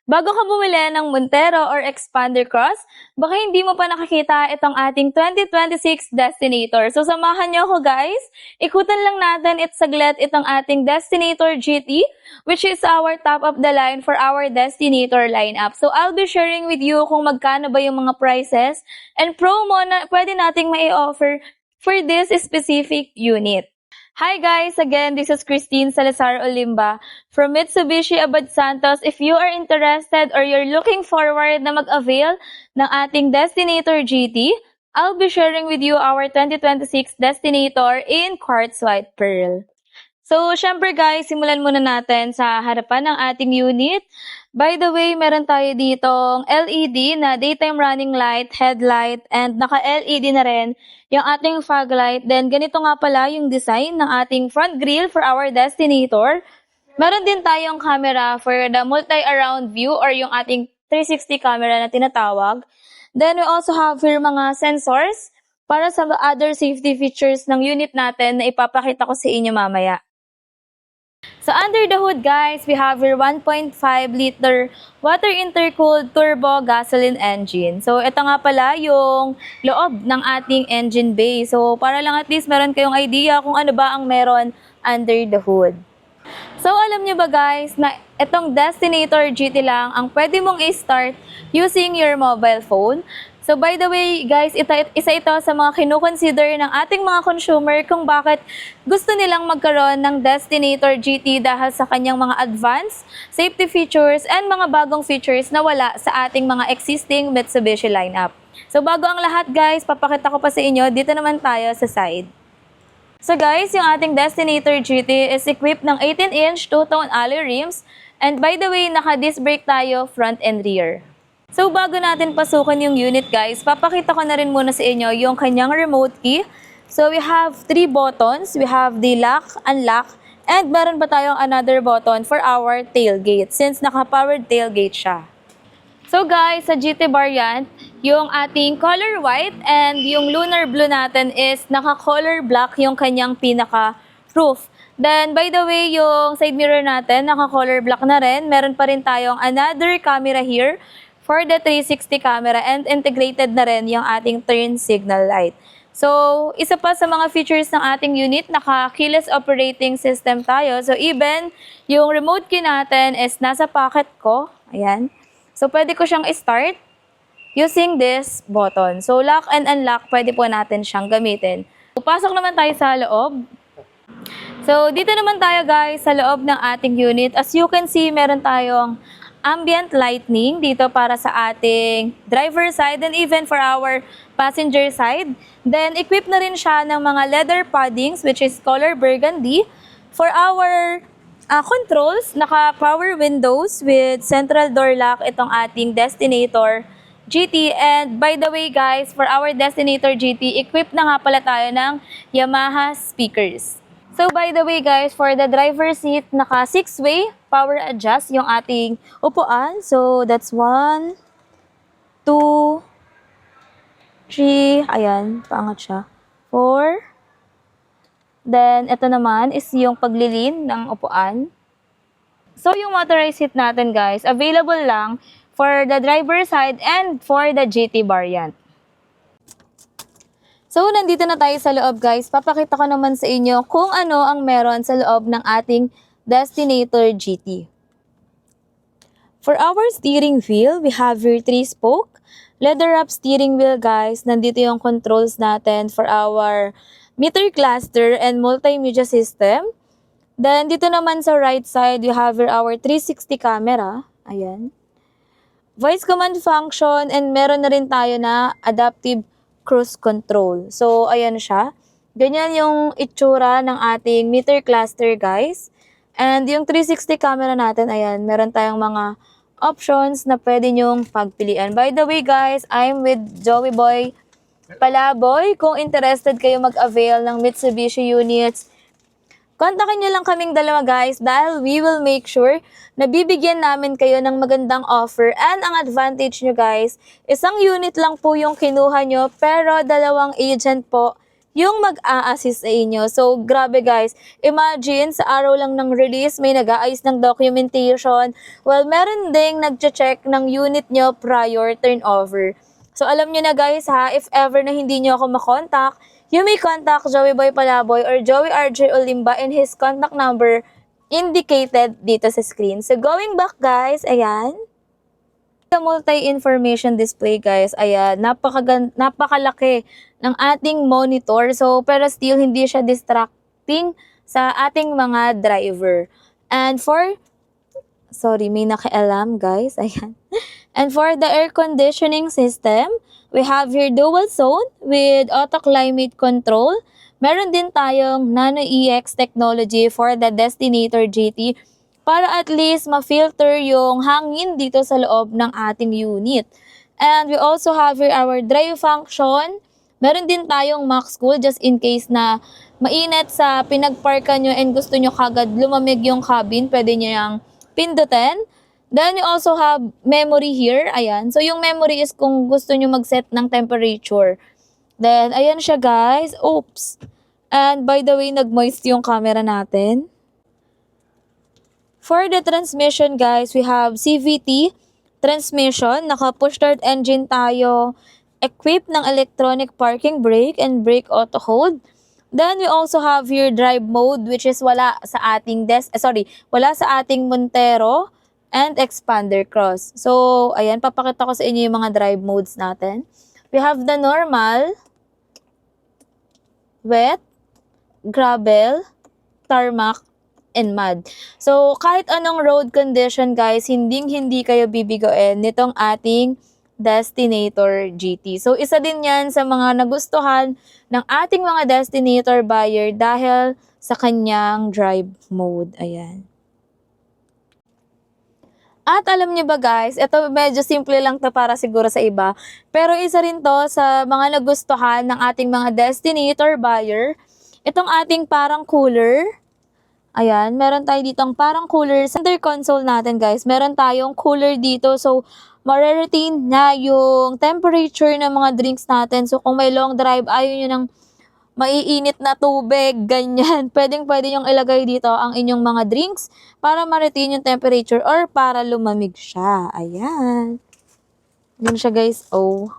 Bago ka bumili ng Montero or Expander Cross, baka hindi mo pa nakakita itong ating 2026 Destinator. So samahan niyo ako guys. Ikutan lang natin saglit itong ating Destinator GT, which is our top of the line for our Destinator lineup. So I'll be sharing with you kung magkano ba yung mga prices and promo na pwede nating mai-offer for this specific unit. Hi guys! Again, this is Christine Salazar Olimba from Mitsubishi Abad Santos. If you are interested or you're looking forward na mag-avail ng ating Destinator GT, I'll be sharing with you our 2026 Destinator in Quartz White Pearl. So, syempre guys, simulan muna natin sa harapan ng ating unit. By the way, meron tayo ditong LED na daytime running light, headlight, and naka-LED na rin yung ating fog light. Then, ganito nga pala yung design ng ating front grille for our Destinator. Meron din tayong camera for the multi-around view or yung ating 360 camera na tinatawag. Then, we also have here mga sensors para sa other safety features ng unit natin na ipapakita ko sa inyo mamaya. So under the hood guys, we have your 1.5 liter water intercooled turbo gasoline engine. So ito nga pala yung loob ng ating engine bay. So para lang at least meron kayong idea kung ano ba ang meron under the hood. So alam nyo ba guys na itong Destinator GT lang ang pwede mong i-start using your mobile phone. So by the way guys, isa ito sa mga kinukonsider ng ating mga consumer kung bakit gusto nilang magkaroon ng Destinator GT dahil sa kanyang mga advanced safety features and mga bagong features na wala sa ating mga existing Mitsubishi lineup. So bago ang lahat guys, papakita ko pa sa inyo, dito naman tayo sa side. So guys, yung ating Destinator GT is equipped ng 18-inch two-tone alloy rims and by the way, naka-disc brake tayo front and rear. So bago natin pasukan yung unit guys, papakita ko na rin muna sa inyo yung kanyang remote key. So we have 3 buttons. We have the lock, unlock, and meron pa tayong another button for our tailgate since naka-powered tailgate siya. So guys, sa GT variant, yung ating color white and yung lunar blue natin is naka-color black yung kanyang pinaka-roof. Then by the way, yung side mirror natin naka-color black na rin. Meron pa rin tayong another camera here for the 360 camera and integrated na rin yung ating turn signal light. So, isa pa sa mga features ng ating unit, naka-keyless operating system tayo. So, even yung remote key natin is nasa pocket ko. Ayan. So, pwede ko siyang start using this button. So, lock and unlock, pwede po natin siyang gamitin. So, pasok naman tayo sa loob. So, dito naman tayo guys sa loob ng ating unit. As you can see, meron tayong ambient lighting dito para sa ating driver side and even for our passenger side. Then, equipped na rin siya ng mga leather paddings which is color burgundy. For our controls, naka-power windows with central door lock itong ating Destinator GT. And by the way guys, for our Destinator GT, equipped na nga pala tayo ng Yamaha speakers. So by the way guys, for the driver seat, naka 6-way power adjust yung ating upuan. So that's 1, 2, 3, ayan, paangat siya. 4. Then ito naman is yung paglilin ng upuan. So yung motorized seat natin guys, available lang for the driver side and for the GT variant. So, nandito na tayo sa loob guys. Papakita ko naman sa inyo kung ano ang meron sa loob ng ating Destinator GT. For our steering wheel, we have your 3-spoke. Leather-wrap steering wheel guys. Nandito yung controls natin for our meter cluster and multimedia system. Then, dito naman sa right side, we have our 360 camera. Ayan. Voice command function and meron na rin tayo na adaptive cruise control. So, ayan siya. Ganyan yung itsura ng ating meter cluster, guys. And yung 360 camera natin, ayan, meron tayong mga options na pwede nyong pagpilian. By the way, guys, I'm with Joey Boy Palaboy. Kung interested kayo mag-avail ng Mitsubishi units, kontakin nyo lang kaming dalawa guys dahil we will make sure na bibigyan namin kayo ng magandang offer. And ang advantage nyo guys, isang unit lang po yung kinuha nyo pero dalawang agent po yung mag-a-assist sa inyo. So, grabe guys. Imagine, sa araw lang ng release, may nag-aayos ng documentation. Well, meron ding nag-check ng unit nyo prior turnover. So, alam nyo na guys ha, if ever na hindi nyo ako makontak, you may contact Joey Boy Palaboy or Joey RJ Olimba and his contact number indicated dito sa screen. So, going back guys, ayan. Sa multi-information display guys, ayan, napakalaki ng ating monitor. So, pero still hindi siya distracting sa ating mga driver. And sorry, may naka-alarm guys, ayan. And for the air conditioning system, we have here dual zone with auto climate control. Meron din tayong Nano EX technology for the Destinator GT para at least ma-filter yung hangin dito sa loob ng ating unit. And we also have here our drive function. Meron din tayong max cool just in case na mainit sa pinagparkan nyo and gusto nyo kagad lumamig yung cabin, pwede nyo yung pindutin. Then we also have memory here, ayan. So yung memory is kung gusto nyo mag-set ng temperature. Then ayan siya guys, oops. And by the way, nag-moist yung camera natin. For the transmission guys, we have CVT transmission, naka-push start engine tayo, equipped ng electronic parking brake and brake auto hold. Then we also have here drive mode which is wala sa ating wala sa ating Montero and expander cross. So, ayan, papakita ko sa inyo yung mga drive modes natin. We have the normal, wet, gravel, tarmac, and mud. So, kahit anong road condition guys, hindi kayo bibigoin nitong ating Destinator GT. So, isa din yan sa mga nagustuhan ng ating mga Destinator buyer dahil sa kanyang drive mode. Ayan. At alam niyo ba guys, ito medyo simple lang to para siguro sa iba. Pero isa rin to sa mga nagustuhan ng ating mga Destinator buyer. Itong ating parang cooler. Ayan, meron tayo ditong parang cooler. Center console natin guys, meron tayong cooler dito. So, ma-retain na yung temperature ng mga drinks natin. So, kung may long drive, ayaw nyo ng maiinit na tubig, ganyan. Pwedeng-pwede yung ilagay dito ang inyong mga drinks para ma-retain yung temperature or para lumamig siya. Ayan. Yan siya guys, oh.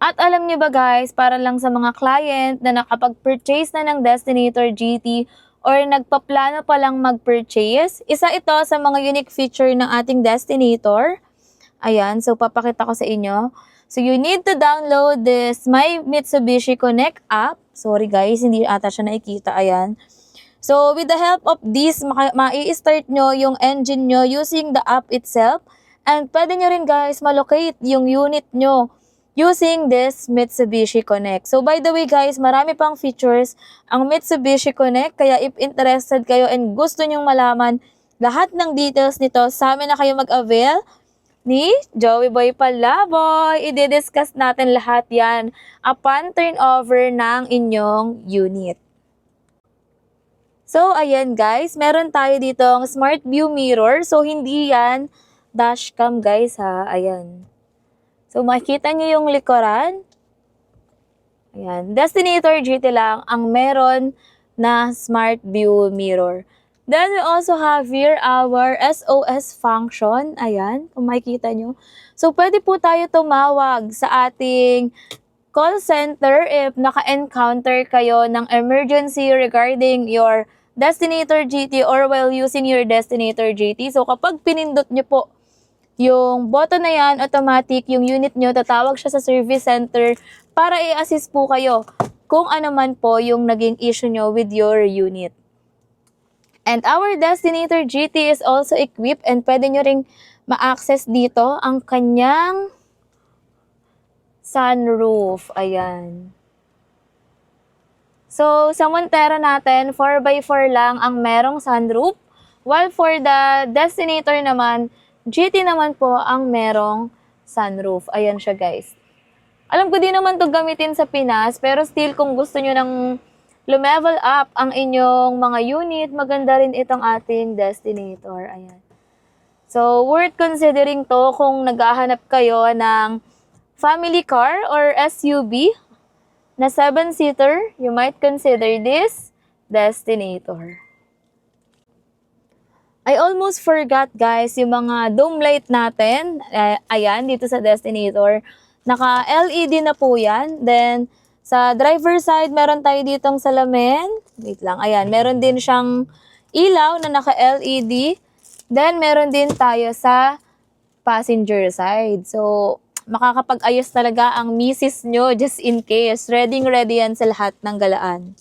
At alam nyo ba guys, para lang sa mga client na nakapag-purchase na ng Destinator GT or nagpaplano pa lang mag-purchase, isa ito sa mga unique feature ng ating Destinator. Ayan, so papakita ko sa inyo. So you need to download this My Mitsubishi Connect app. Sorry guys, hindi ata siya nakikita. Ayan. So with the help of this, ma-i-start nyo yung engine nyo using the app itself. And pwede nyo rin guys malocate yung unit nyo using this Mitsubishi Connect. So by the way guys, marami pang features ang Mitsubishi Connect. Kaya if interested kayo and gusto nyong malaman lahat ng details nito, sa amin na kayo mag-avail ni Joey Boy Palaboy. I-discuss natin lahat yan upon turnover ng inyong unit. So ayan guys, meron tayo ditong Smart View Mirror. So hindi yan dashcam guys ha, ayan. So, makikita nyo yung likuran. Ayan. Destinator GT lang ang meron na Smart View Mirror. Then, we also have here our SOS function. Ayan, kung makikita nyo. So, pwede po tayo tumawag sa ating call center if naka-encounter kayo ng emergency regarding your Destinator GT or while using your Destinator GT. So, kapag pinindot nyo po yung button na yan, automatic, yung unit nyo, tatawag siya sa service center para i-assist po kayo kung ano man po yung naging issue nyo with your unit. And our Destinator GT is also equipped and pwede nyo ring ma-access dito ang kanyang sunroof. Ayan. So, sa Montero natin, 4x4 lang ang merong sunroof. While for the Destinator naman, GT naman po ang merong sunroof. Ayan siya guys. Alam ko din naman to gamitin sa Pinas, pero still kung gusto nyo nang lumevel up ang inyong mga unit, maganda rin itong ating Destinator. Ayan. So, worth considering to kung naghahanap kayo ng family car or SUV. na 7-seater, you might consider this Destinator. I almost forgot guys, yung mga dome light natin, ayan, dito sa Destinator. Naka-LED na po yan. Then, sa driver side, meron tayo ditong salamin. Wait lang, ayan, meron din siyang ilaw na naka-LED. Then, meron din tayo sa passenger side. So, makakapag-ayos talaga ang misis nyo just in case. Ready yan sa lahat ng galaan.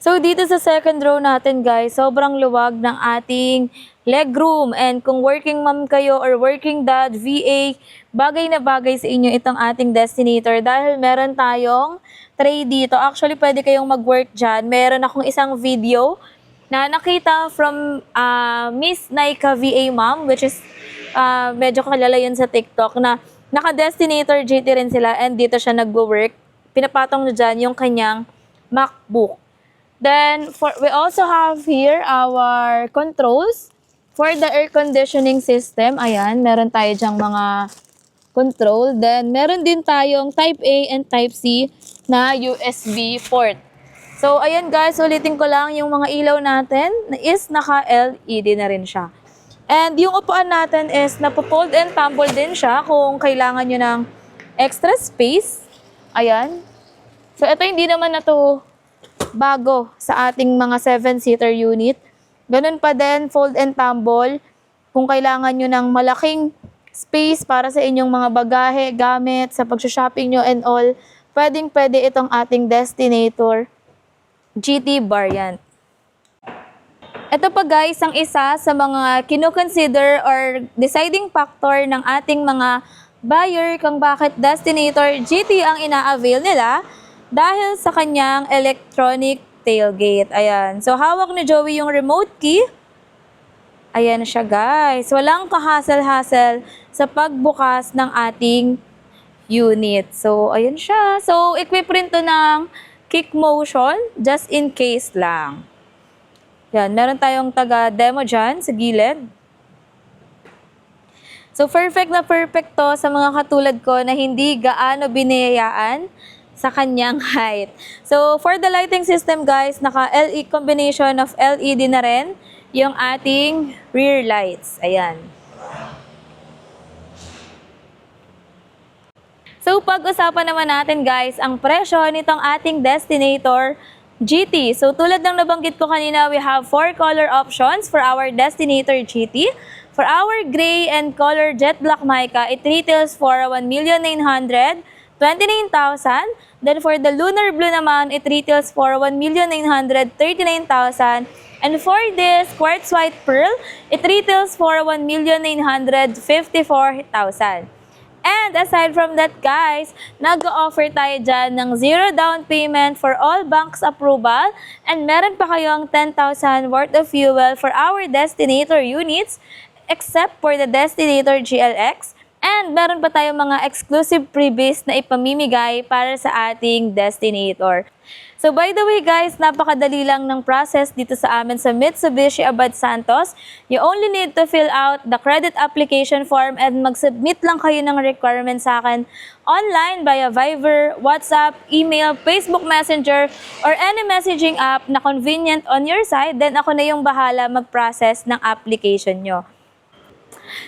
So, dito sa second row natin guys, sobrang luwag ng ating legroom. And kung working mom kayo or working dad, VA, bagay na bagay sa inyo itong ating Destinator dahil meron tayong tray dito. Actually, pwede kayong mag-work dyan. Meron akong isang video na nakita from Miss Naika VA Mom, which is medyo kalala yun sa TikTok, na naka-Destinator GT rin sila and dito siya nag-work. Pinapatong na dyan yung kanyang MacBook. Then, we also have here our controls for the air conditioning system. Ayan, meron tayo dyang mga control. Then, meron din tayong Type A and Type C na USB port. So, ayan guys, ulitin ko lang yung mga ilaw natin is naka-LED na rin siya. And yung upuan natin is napo-fold and tumble din siya kung kailangan nyo ng extra space. Ayan. So, ito hindi naman na to bago sa ating mga 7-seater unit. Ganun pa din, fold and tumble. Kung kailangan nyo ng malaking space para sa inyong mga bagahe, gamit, sa pag-shopping nyo and all, pwedeng-pwede itong ating Destinator GT variant. Ito pa guys, ang isa sa mga kino-consider or deciding factor ng ating mga buyer kung bakit Destinator GT ang ina-avail nila dahil sa kanyang electronic tailgate. Ayan. So, hawak ni Joey yung remote key. Ayan siya guys. Walang kahasel-hasel sa pagbukas ng ating unit. So, ayan siya. So, equip rin to ng kick motion just in case lang. Yan. Meron tayong taga-demo dyan sa gilid. So, perfect na perfect to sa mga katulad ko na hindi gaano biniyayaan sa kanyang height. So, for the lighting system guys, naka-LE combination of LED na rin yung ating rear lights. Ayan. So, pag-usapan naman natin guys, ang presyo nitong ating Destinator GT. So, tulad ng nabanggit ko kanina, we have 4 color options for our Destinator GT. For our gray and color jet black mica, it retails for 1,929,000. Then for the lunar blue naman, it retails for 1,939,000. And for this quartz white pearl, it retails for 1,954,000. And aside from that guys, nag-offer tayo dyan ng 0 down payment for all banks approval. And meron pa kayong 10,000 worth of fuel for our Destinator units except for the Destinator GLX. And meron pa tayong mga exclusive freebies na ipamimigay para sa ating Destinator. So by the way guys, napakadali lang ng process dito sa amin sa Mitsubishi Abad Santos. You only need to fill out the credit application form and mag-submit lang kayo ng requirements sa akin online via Viber, WhatsApp, email, Facebook Messenger, or any messaging app na convenient on your side. Then ako na yung bahala mag-process ng application nyo.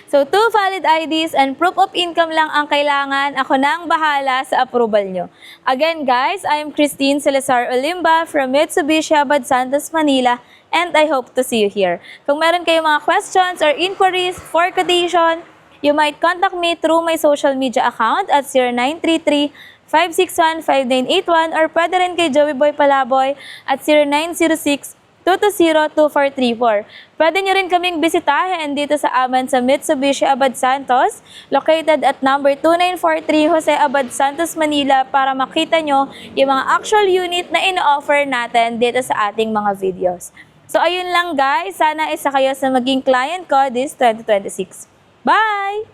So, 2 valid IDs and proof of income lang ang kailangan. Ako na ang bahala sa approval nyo. Again guys, I am Christine Salazar Olimba from Mitsubishi Abad Santos, Manila, and I hope to see you here. Kung meron kayong mga questions or inquiries for quotation, you might contact me through my social media account at 0933-561-5981 or pwede rin kay Joey Boy Palaboy at 0906-220-2434. Pwede nyo rin kaming bisitahin dito sa amin sa Mitsubishi Abad Santos, located at number 2943 Jose Abad Santos, Manila, para makita nyo yung mga actual unit na ino-offer natin dito sa ating mga videos. So ayun lang guys, sana isa kayo sa maging client ko this 2026. Bye!